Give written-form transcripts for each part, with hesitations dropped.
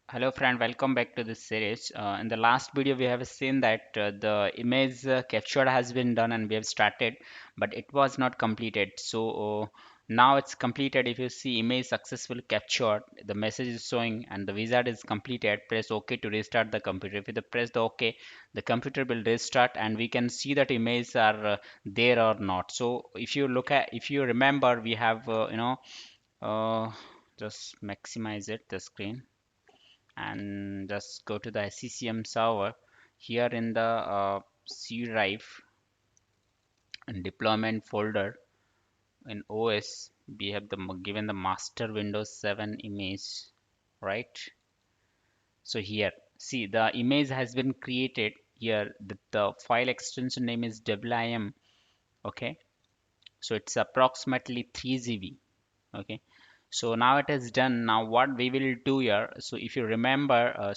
Hello friend, welcome back to this series. In the last video, we have seen that the image capture has been done and we have started, but it was not completed. So now it's completed. If you see image successfully captured, the message is showing and the wizard is completed. Press OK to restart the computer. If you press the OK, the computer will restart and we can see that images are there or not. So if you remember, we have uh, just maximize it the screen and just go to the SCCM server. Here in the C drive and deployment folder in OS, we have given the master Windows 7 image, right? So here, see the image has been created here. The file extension name is WIM. Okay, so it's approximately 3 GB. Okay, so now it is done. Now what we will do here, so if you remember,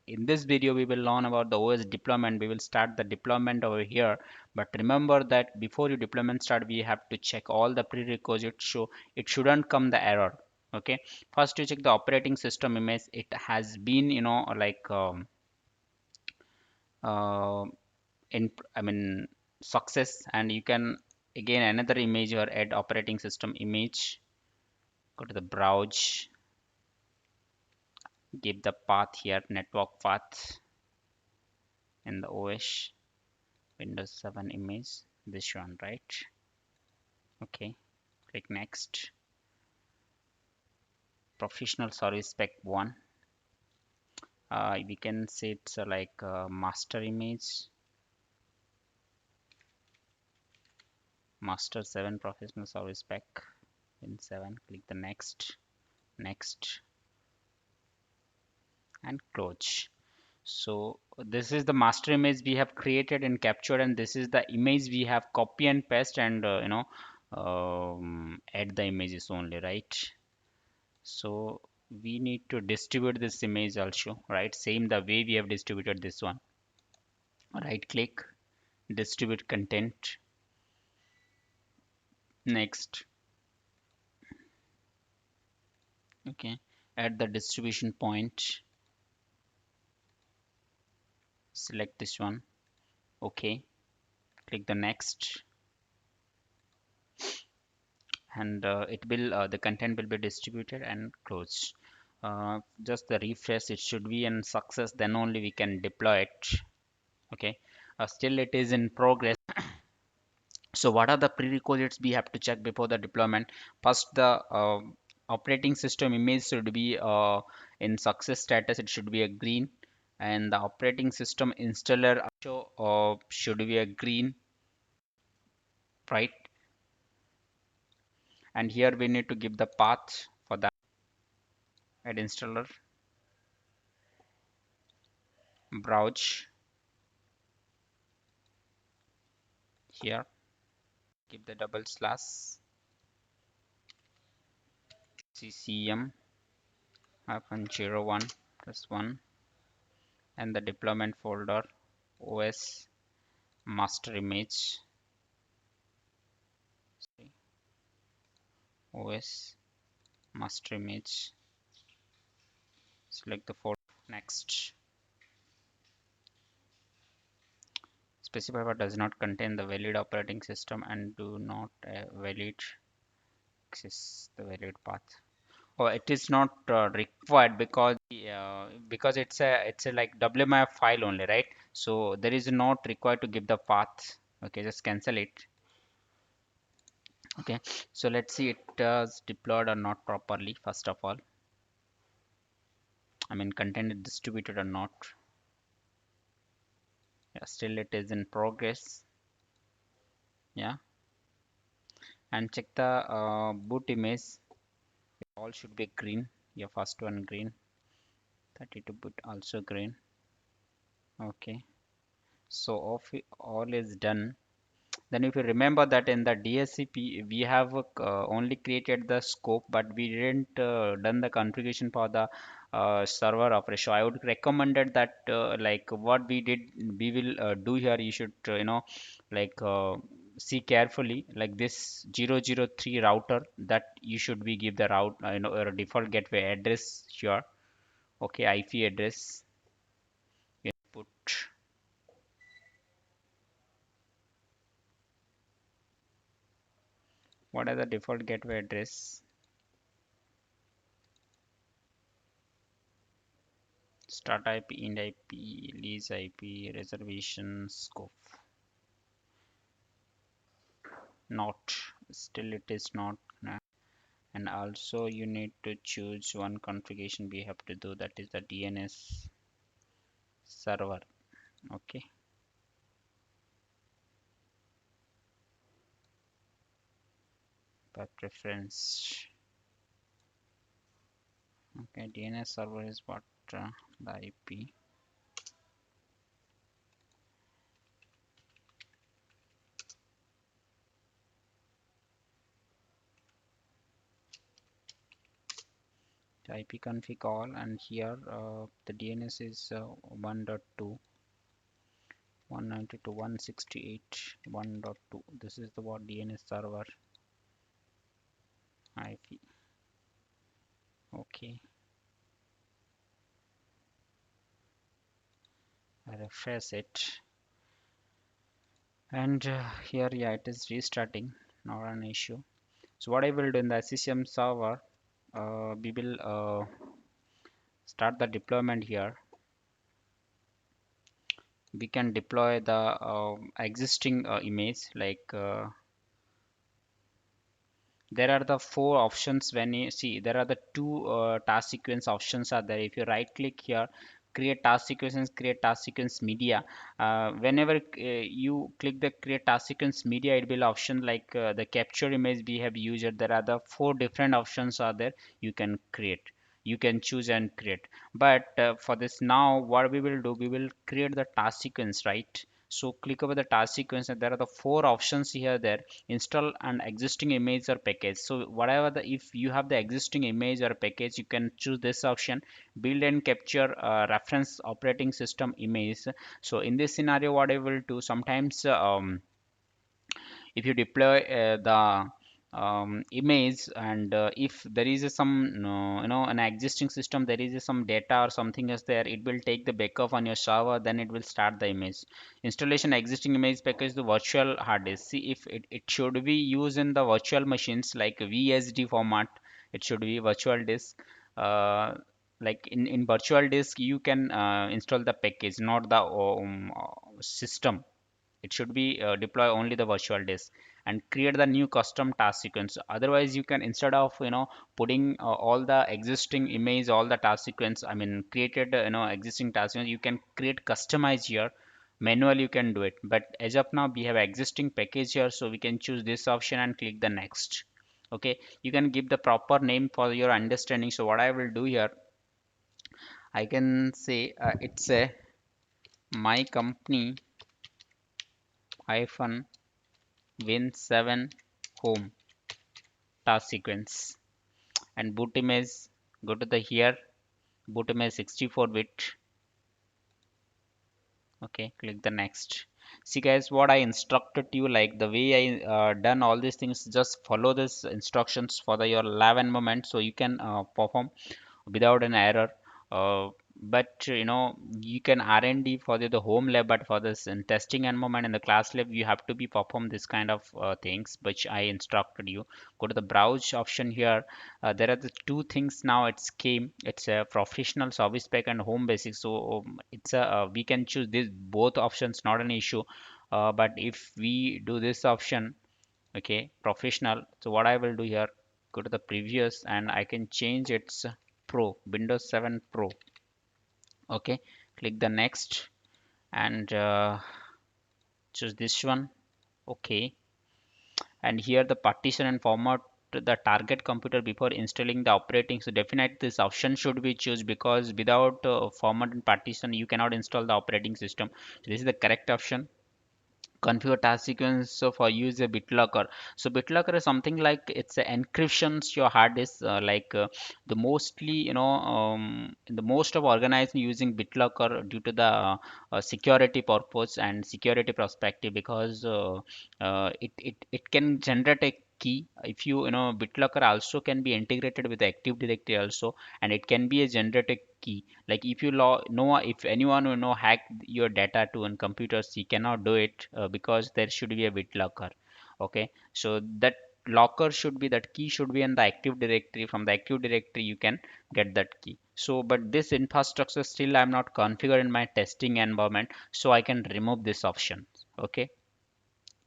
in this video we will learn about the OS deployment. We will start the deployment over here, but remember that before you deployment start, we have to check all the prerequisites, so it shouldn't come the error. Okay, first you check the operating system image. It has been uh, in I mean success, and you can again another image or add operating system image. Go to the browse, give the path here, network path in the OS Windows 7 image, this one, right? Okay, click next. Professional service pack 1. We can say it's like master image, master 7 professional service pack in 7. Click the next, and close. So this is the master image we have created and captured, and this is the image we have copy and paste and add the images only, right? So we need to distribute this image also, right? Same the way we have distributed this one. Right click, distribute content. Next, okay, add the distribution point. Select this one. Okay, click the next, and the content will be distributed and closed. Just the refresh, it should be in success, then only we can deploy it. Okay, still it is in progress. So what are the prerequisites we have to check before the deployment? First, the operating system image should be in success status. It should be a green, and the operating system installer also should be a green, right? And here we need to give the path for that. Add installer, browse here, give the double slash SCCM -01 plus 1, and the deployment folder OS master image, OS master image. Select the folder. Next, specify does not contain the valid operating system and do not valid access the valid path. Oh, it is not required because it's a like WMI file only, right? So there is not required to give the path. Okay, just cancel it. Okay, so let's see it is deployed or not properly. First of all, I mean content is distributed or not. Yeah, still it is in progress. Yeah, and check the boot image. All should be green. Your first one green. 32 bit also green. Okay, so all is done. Then if you remember that in the DSCP we have only created the scope, but we didn't done the configuration for the server operation. I would recommended that like what we did, we will do here. You should like see carefully like this 003 router, that you should be give the route or default gateway address here. Okay, IP address input. What are the default gateway address? Start IP, end IP, lease IP, reservation scope. Not, still it is not. And also you need to choose one configuration we have to do, that is the DNS server. Okay, by preference. Okay, DNS server is what, the IP. The IP config all, and here the DNS is 1.2, 192.168.1.2. This is the what DNS server IP. Okay, I refresh it, and here, yeah, it is restarting, not an issue. So what I will do in the SCCM server, we will start the deployment here. We can deploy the existing image, like there are the four options. When you see, there are the two task sequence options are there. If you right click here, create task sequences, create task sequence media. Whenever you click the create task sequence media, it will option like the capture image we have used. There are the four different options are there. You can create, you can choose and create. But for this, now what we will do, we will create the task sequence, right? So click over the task sequence, and there are the four options here. There, install an existing image or package. So whatever the, if you have the existing image or package, you can choose this option, build and capture reference operating system image. So in this scenario, what I will do, sometimes if you deploy the image, and if there is some an existing system, there is some data or something is there, it will take the backup on your server, then it will start the image installation. Existing image package, the virtual hard disk. See, if it should be used in the virtual machines like VSD format, it should be virtual disk. Like in virtual disk, you can install the package, not the system. It should be deploy only the virtual disk and create the new custom task sequence. Otherwise, you can, instead of putting all the existing image, all the task sequence, I mean created existing task sequence, you can create customize here. Manual you can do it, but as of now we have existing package here, so we can choose this option and click the next. Okay, you can give the proper name for your understanding. So what I will do here, I can say it's a my company hyphen win7 home task sequence, and boot image, go to the here, boot image 64-bit. Okay, click the next. See guys, what I instructed you, like the way I done all these things, just follow these instructions for the your lab environment, so you can perform without an error. But you can R&D for the home lab, but for this in testing environment in the class lab, you have to be perform this kind of things which I instructed you. Go to the browse option here. There are the two things now. It's a professional service pack and home basic. So it's a we can choose this both options, not an issue. But if we do this option, okay, professional, so what I will do here, go to the previous, and I can change its pro, Windows 7 Pro. Okay, click the next, and choose this one. Okay, and here the partition and format the target computer before installing the operating. So definitely this option should be choose, because without format and partition you cannot install the operating system. So this is the correct option. Configure task sequence for use a BitLocker. So BitLocker is something like it's a encryptions your hard disk, like the mostly the most of organized using BitLocker due to the security purpose and security perspective, because it can generate a key. If you BitLocker also can be integrated with the Active Directory also, and it can be a generated key. Like if you know, if anyone hack your data to on computers, he cannot do it because there should be a BitLocker. Okay, so that locker should be, that key should be in the Active Directory. From the Active Directory you can get that key. So but this infrastructure still I'm not configured in my testing environment, so I can remove this option. Okay,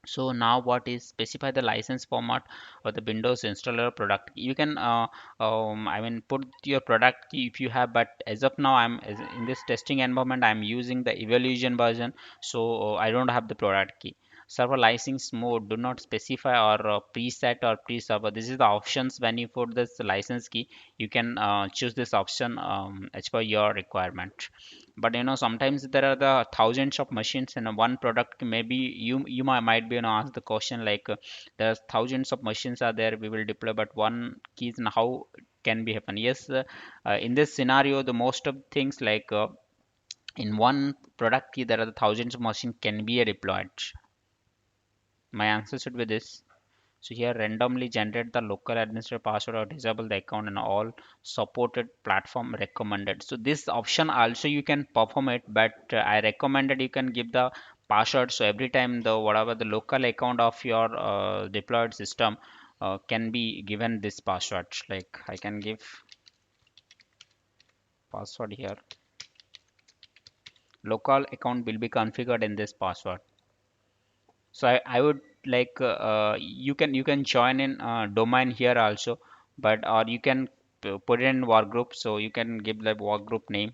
so now what is specify the license format of the Windows installer product. You can I mean put your product key if you have, but as of now in this testing environment I'm using the evaluation version, so I don't have the product key. Server license mode, do not specify or preset or pre-server. This is the options. When you put this license key, you can choose this option as per your requirement. But sometimes there are the thousands of machines in a one product. Maybe you might be ask the question like there's thousands of machines are there we will deploy, but one keys, and how can be happen. Yes, in this scenario the most of things like in one product key there are the thousands of machines can be deployed. My answer should be this. So here randomly generate the local administrator password or disable the account and all supported platform recommended. So this option also you can perform it, but I recommended you can give the password. So every time the whatever the local account of your deployed system can be given this password. Like I can give password here. Local account will be configured in this password. So I would like you can join in domain here also, but or you can put it in work group, so you can give the work group name.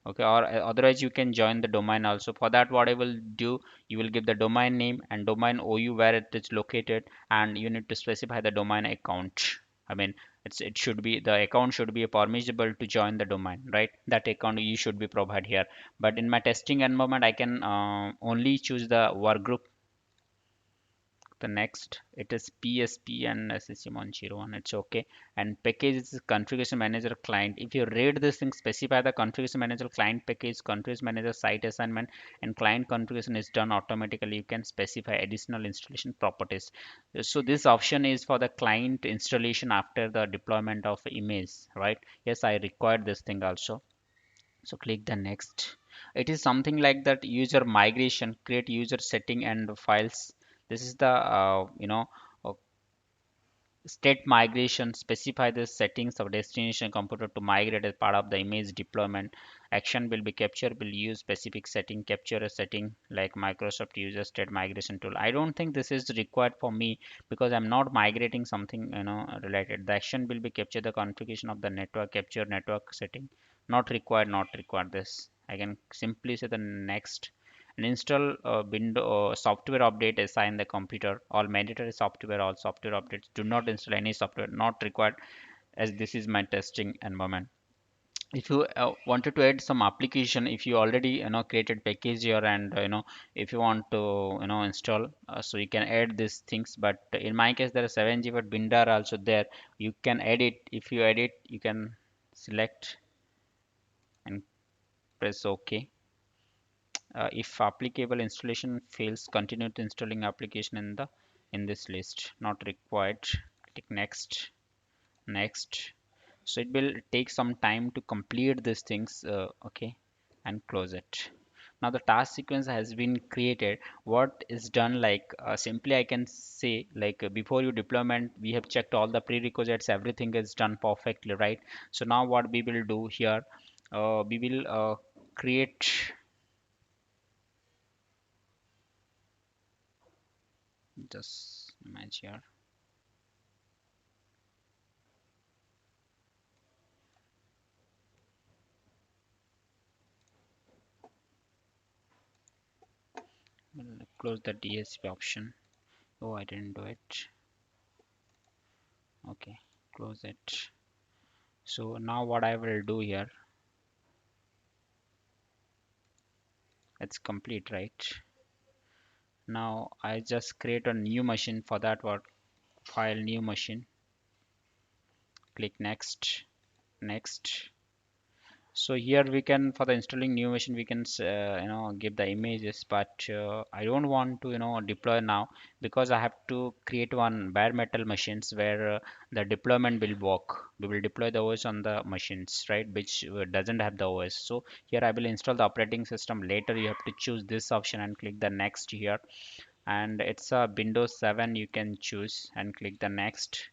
Okay, or otherwise you can join the domain also. For that what I will do, you will give the domain name and domain OU where it is located, and you need to specify the domain account. I mean it should be, the account should be permissible to join the domain, right? That account you should be provided here. But in my testing environment I can only choose the work group. The next it is PSP and SCCM 101, it's okay. And package is configuration manager client. If you read this thing, specify the configuration manager client package, configuration manager site assignment, and client configuration is done automatically. You can specify additional installation properties. So this option is for the client installation after the deployment of image, right? Yes, I required this thing also. So click the next. It is something like that user migration, create user setting and files. This is the uh, state migration. Specify the settings of destination computer to migrate as part of the image deployment. Action will be capture, will use specific setting, capture a setting like Microsoft user state migration tool. I don't think this is required for me because I'm not migrating something related. The action will be capture the configuration of the network, capture network setting. Not required, not required. This I can simply say the next. And install window software update assign the computer. All mandatory software, all software updates. Do not install any software, not required, as this is my testing environment. If you wanted to add some application, if you already created package here, and if you want to install, so you can add these things. But in my case there are 7G, but binder also there, you can edit. If you edit, you can select and press OK. If applicable installation fails, continue to installing application in this list. Not required. Click next. Next. So it will take some time to complete these things. Okay, and close it. Now the task sequence has been created. What is done, like simply I can say like before you deployment we have checked all the prerequisites, everything is done perfectly, right? So now what we will do here, we will create, just image here. We'll close the DSP option. Oh, I didn't do it. Okay, close it. So now what I will do here, it's complete, right? Now I just create a new machine. For that, what, file new machine, click next. Next. So here we can, for the installing new machine, we can give the images, but I don't want to deploy now, because I have to create one bare metal machines where the deployment will work. We will deploy the OS on the machines, right, which doesn't have the OS. So here I will install the operating system later. You have to choose this option and click the next here, and it's a Windows 7 you can choose and click the next,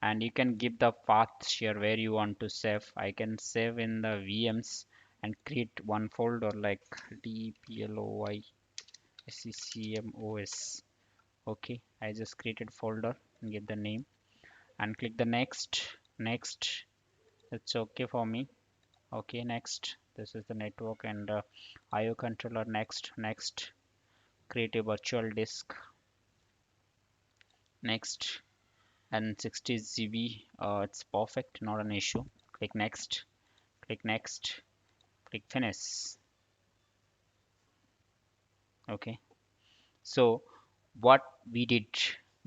and you can give the path here where you want to save. I can save in the VMs and create one folder like dploy SCCM okay, I just created folder and give the name and click the next. It's okay for me. Okay, next. This is the network and IO controller. Next. Create a virtual disk. Next. And 60 GB, it's perfect, not an issue. Click next. Click next. Click finish. Okay, so what we did,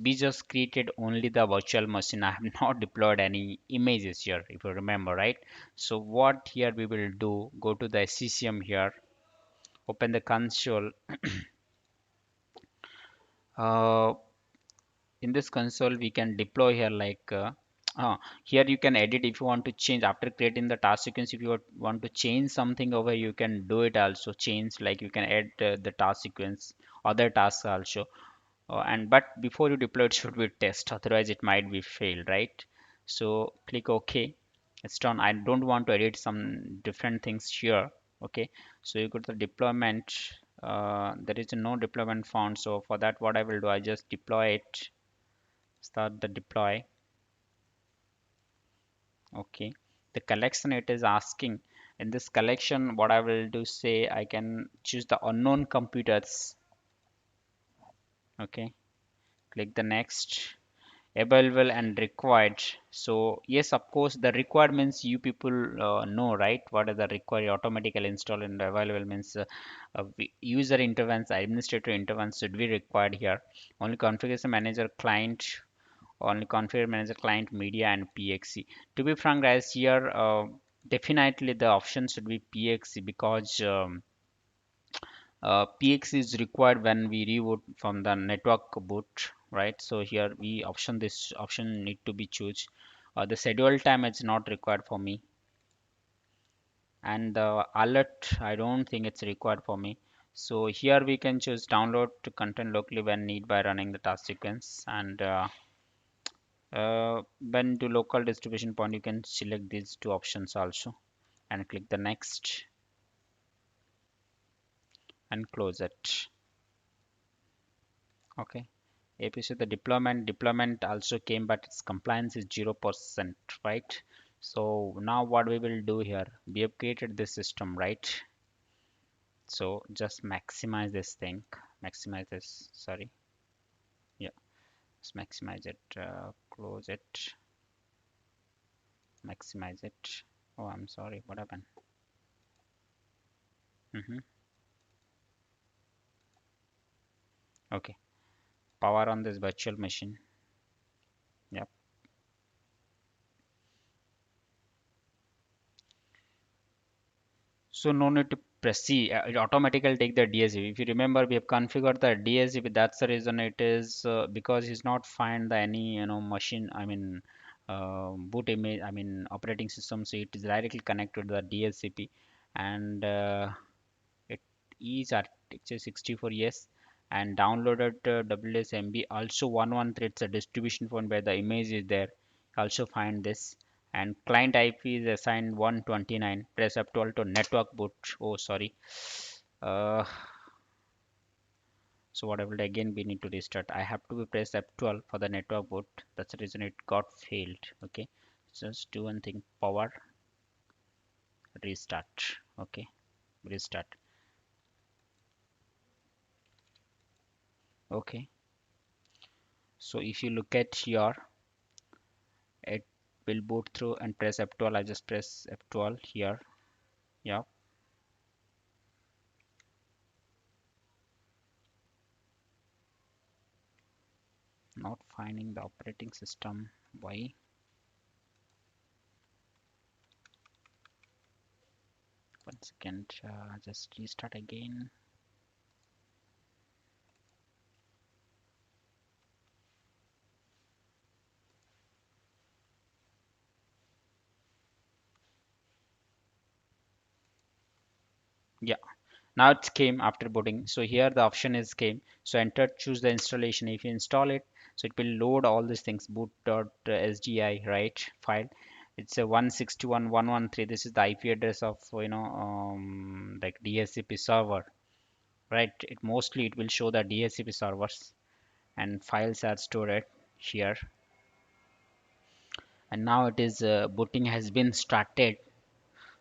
we just created only the virtual machine. I have not deployed any images here, if you remember, right? So what here we will do, go to the SCCM here, open the console. uh, in this console we can deploy here like here you can edit if you want to change after creating the task sequence. If you want to change something over, you can do it also. Change, like you can add the task sequence, other tasks also. And but before you deploy, it should be test, otherwise it might be failed, right? So click OK. It's done. I don't want to edit some different things here. Okay, so you go to the deployment. There is no deployment found, so for that what I will do, I just deploy it. Start the deploy. Okay, the collection it is asking. In this collection, what I will do, say I can choose the unknown computers. Okay, click the next. Available and required. So yes, of course, the required means you people know, right, what are the required. Automatically install and available means user intervenes, administrator intervenes should be required here. Only configuration manager client, only configure manager client media and pxc. To be frank guys, here definitely the option should be pxc, because pxc is required when we reboot from the network boot, right? So here we option, this option need to be choose. The schedule time is not required for me, and the alert, I don't think it's required for me. So here we can choose download to content locally when need by running the task sequence, and when to local distribution point, you can select these two options also and click the next and close it. Okay, APC, the deployment also came, but its compliance is 0%, right? So now what we will do here, we have created this system, right? So just maximize this thing, maximize this, sorry, yeah, let's maximize it, close it, maximize it. Oh, I'm sorry, what happened? hmm Okay, power on this virtual machine. Yep. So no need to press C. It automatically take the DSCP. If you remember, we have configured the DSCP. That's the reason it is because he's not find the any machine. I mean boot image. I mean operating system. So it is directly connected to the DSCP, and it is architecture 64, yes, and downloaded WSMB also 113. It's a distribution point where the image is there. Also find this, and client IP is assigned 129. Press F12 to network boot. Oh, sorry. Uh, so what I will do, again we need to restart. I have to press F12 for the network boot. That's the reason it got failed. Okay, just do one thing. Power restart. Okay, restart. Okay. So if you look at here, it will boot through, and press F12. I just press F12 here. Yeah, not finding the operating system. Why? One second, just restart again. Yeah, now it's came after booting. So here the option is came. So enter, choose the installation. If you install it, so it will load all these things. Boot.sdi, right? File. It's a 161.113. This is the IP address of like DHCP server, right? It mostly it will show the DHCP servers and files are stored here. And now it is booting has been started.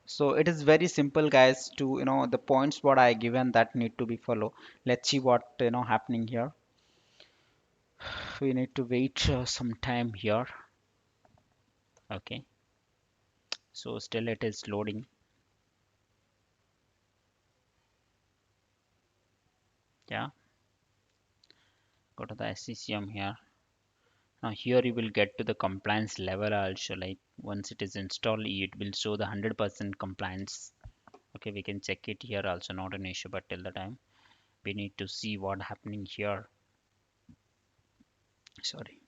So it is very simple, guys, to the points what I given that need to be follow. Let's see what happening here. We need to wait some time here. Okay, so still it is loading. Yeah, go to the SCCM here. Now here you will get to the compliance level also. Like once it is installed, it will show the 100% compliance. Okay, we can check it here also, not an issue, but till the time we need to see what happening here. Sorry.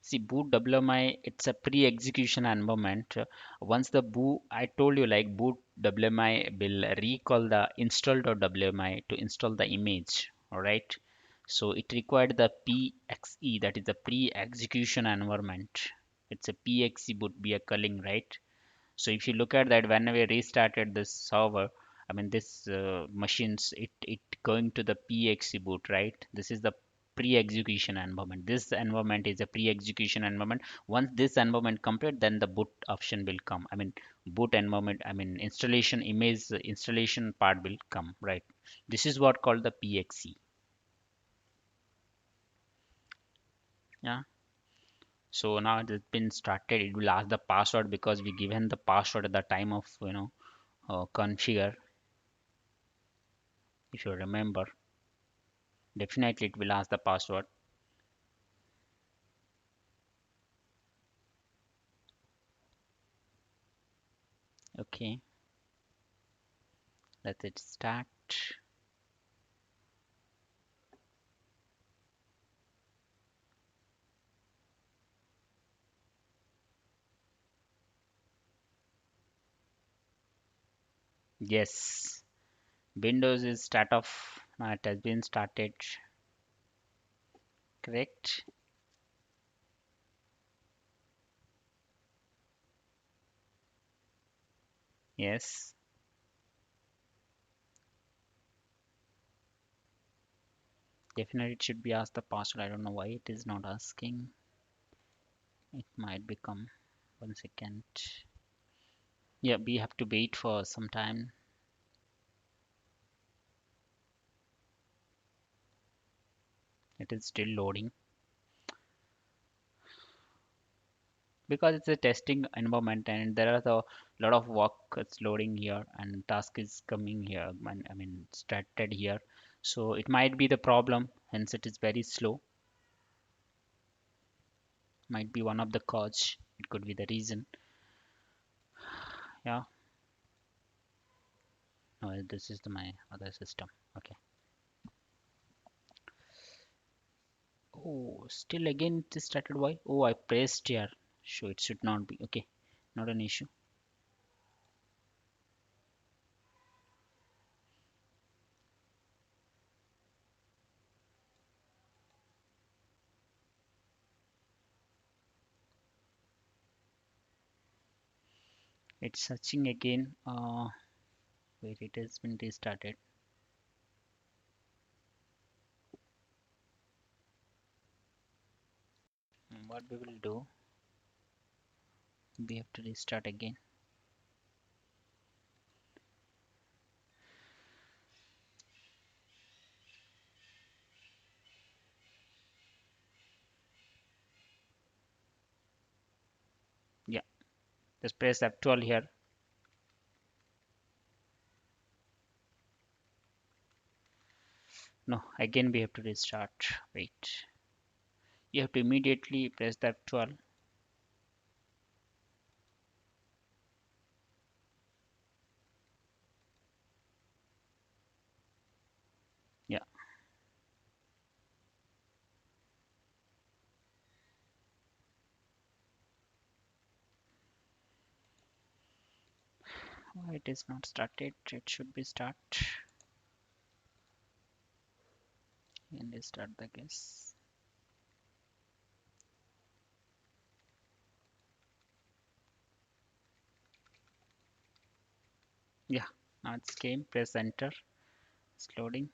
See, boot WMI, it's a pre-execution environment. Once the boot, I told you like boot WMI will recall the install.wmi to install the image. All right. So it required the PXE, that is the pre-execution environment. It's a PXE boot we are calling, right? So if you look at that, when we restarted this server, I mean this machines, it going to the PXE boot, right? This is the pre-execution environment. This environment is a pre-execution environment. Once this environment complete, then the boot option will come. I mean boot environment. I mean installation image installation part will come, right? This is what called the PXE. Yeah. So now it has been started. It will ask the password because we given the password at the time of configure. If you remember, definitely it will ask the password. Okay, let it start. Yes, Windows is start off. Now it has been started. Correct. Yes, definitely it should be asked the password. I don't know why it is not asking. It might become 1 second. Yeah, we have to wait for some time. It is still loading because it's a testing environment and there are a lot of work that's loading here and task is coming here. I mean started here, so it might be the problem. Hence, it is very slow. Might be one of the cause. It could be the reason. Yeah. No, this is my other system. Okay. Oh, still again it is started. Why? Oh, I pressed here. So it should not be. Okay. Not an issue. It's searching again. Wait, it has been restarted. What we will do? We have to restart again. Yeah. Just press F12 here. No, again we have to restart. Wait. You have to immediately press that 12. Yeah, why it is not started? It should be start and restart the guess. Yeah, now it's came. Press enter. It's loading.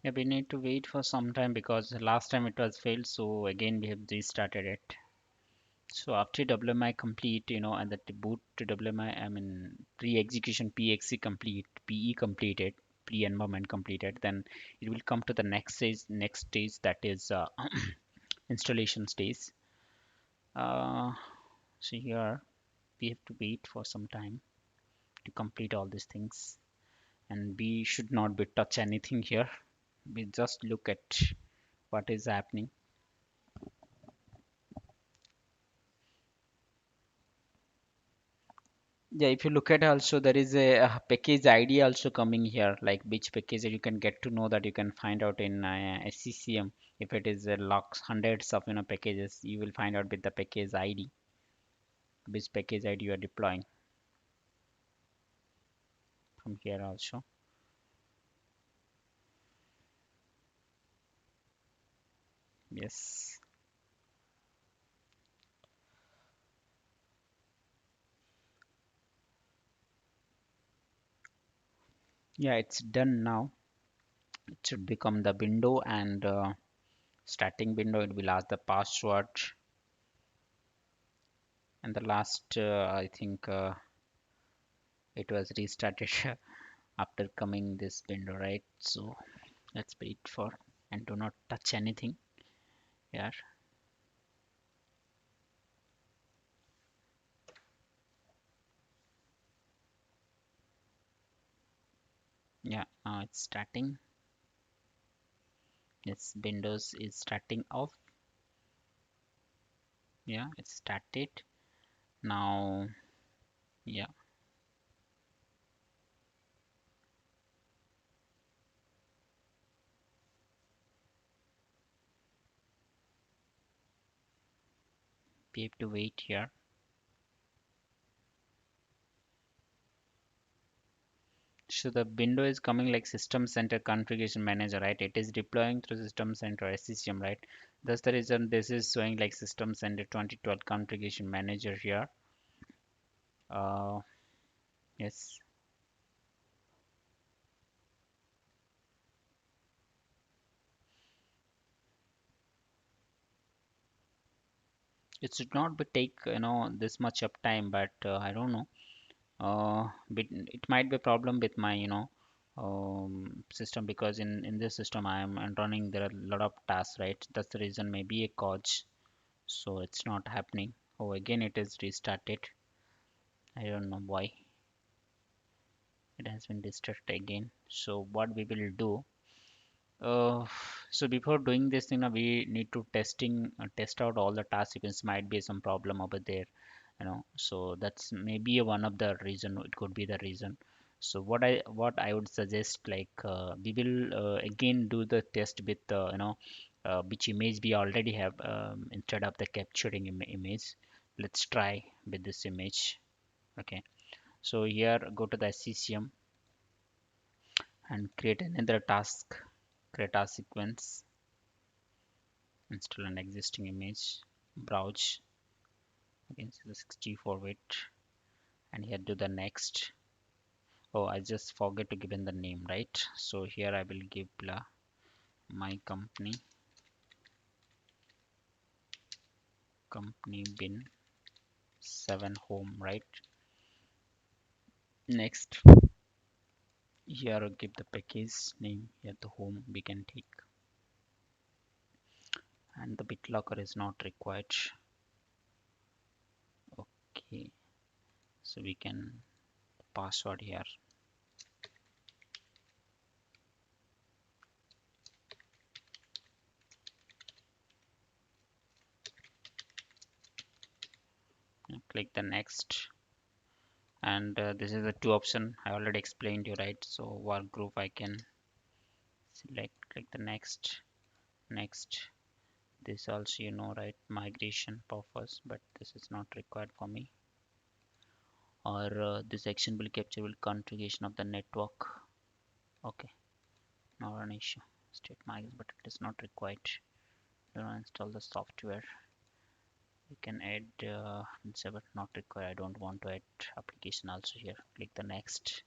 Yeah, we need to wait for some time because last time it was failed. So again we have restarted it. So after WMI complete, and the boot to WMI, I mean pre-execution PXE complete, PE completed, pre-environment completed, then it will come to the next stage that is installation stage. Uh, so here we have to wait for some time to complete all these things, and we should not be touch anything here. We just look at what is happening. Yeah, if you look at also there is a package ID also coming here, like which package that you can get to know that you can find out in SCCM. If it is logs hundreds of packages, you will find out with the package ID, which package ID you are deploying from here also. Yes. Yeah, it's done now. It should become the window and starting window. It will ask the password and the last I think it was restarted after coming this window, right? So let's wait for and do not touch anything here. Yeah, now it's starting. Yes, Windows is starting off. Yeah, it's started now. Yeah, we have to wait here. So the window is coming like System Center Configuration Manager, right? It is deploying through System Center SCCM, right? That's the reason this is showing like System Center 2012 Configuration Manager here. Uh, yes, it should not be take this much of time, but I don't know. It might be a problem with my system because in this system I'm running there are a lot of tasks, right? That's the reason, maybe a cause, so it's not happening. Oh, again it is restarted. I don't know why it has been restarted again. So what we will do, uh, so before doing this we need to test out all the task sequence. Might be some problem over there, so that's maybe one of the reason. It could be the reason. So what I would suggest, like we will again do the test with which image we already have, instead of the capturing image. Let's try with this image. Okay, so here go to the SCCM and create another task. Create a sequence, install an existing image, browse against the 64-bit, and here do the next. Oh, I just forget to give in the name, right? So here I will give my company bin 7 home, right? Next, here I'll give the package name. Here the home we can take. and the BitLocker is not required. Okay, so we can password here. Click the next, and this is the two option I already explained you, right? So work group I can select, click the next. This also, you know, right, migration purpose, but this is not required for me. Or this action will capture will configuration of the network. Okay, not an issue. State migration, but it is not required. Do not install the software. You can add but not required. I don't want to add application also here. Click the next.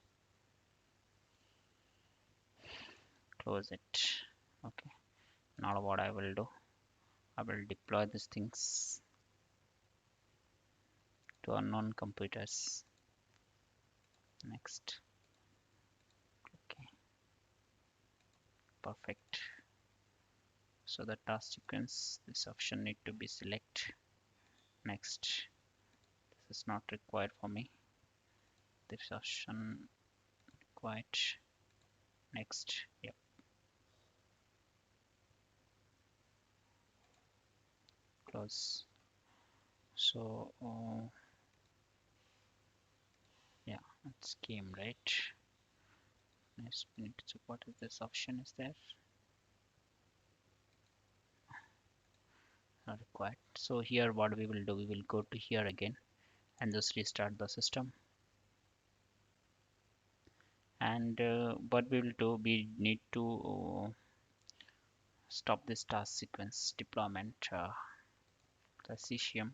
Close it. Okay, now what I will do, I will deploy these things to unknown computers. Next. Okay, perfect. So the task sequence, this option need to be select. Next. This is not required for me. This option required. Next. Yep. Close. So yeah, it's scheme, right? Next we need to check what is this option is there. Not required. So here what we will do, we will go to here again and just restart the system. And what we will do, we need to stop this task sequence deployment, the SCCM,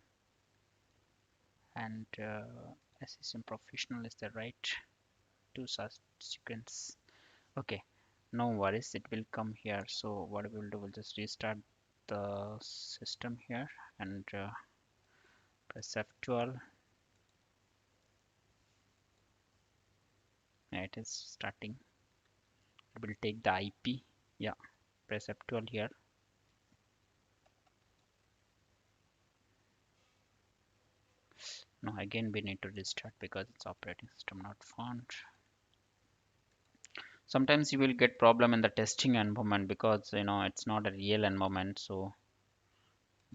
and SCCM professional is the right to sequence. Okay, no worries, it will come here. So what we will do, we'll just restart the system here and press F12. Yeah, it is starting. It will take the IP. Yeah, press F12 here. Now again we need to restart because it's operating system not found. Sometimes you will get problem in the testing environment because you know it's not a real environment. So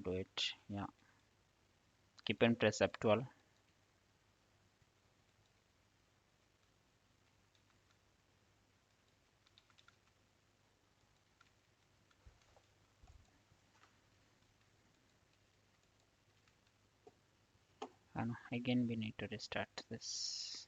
do it. Yeah, keep and press F12. And again we need to restart this.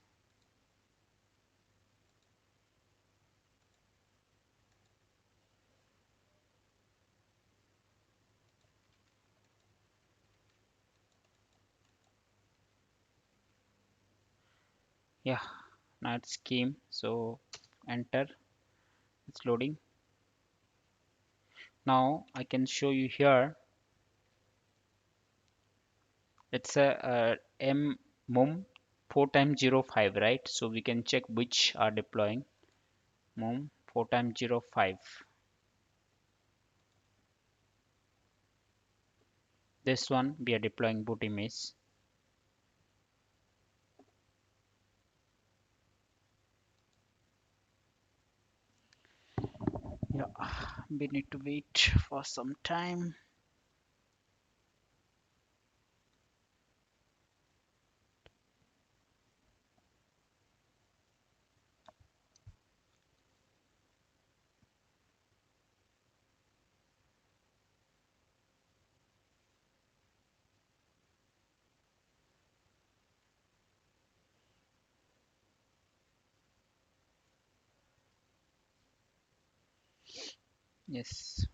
Yeah, now it's came. So enter. It's loading. Now I can show you here. It's a mum 4 times 05, right? So we can check which are deploying. Mum 4 times 05. This one we are deploying boot image. Yeah, we need to wait for some time. Yes,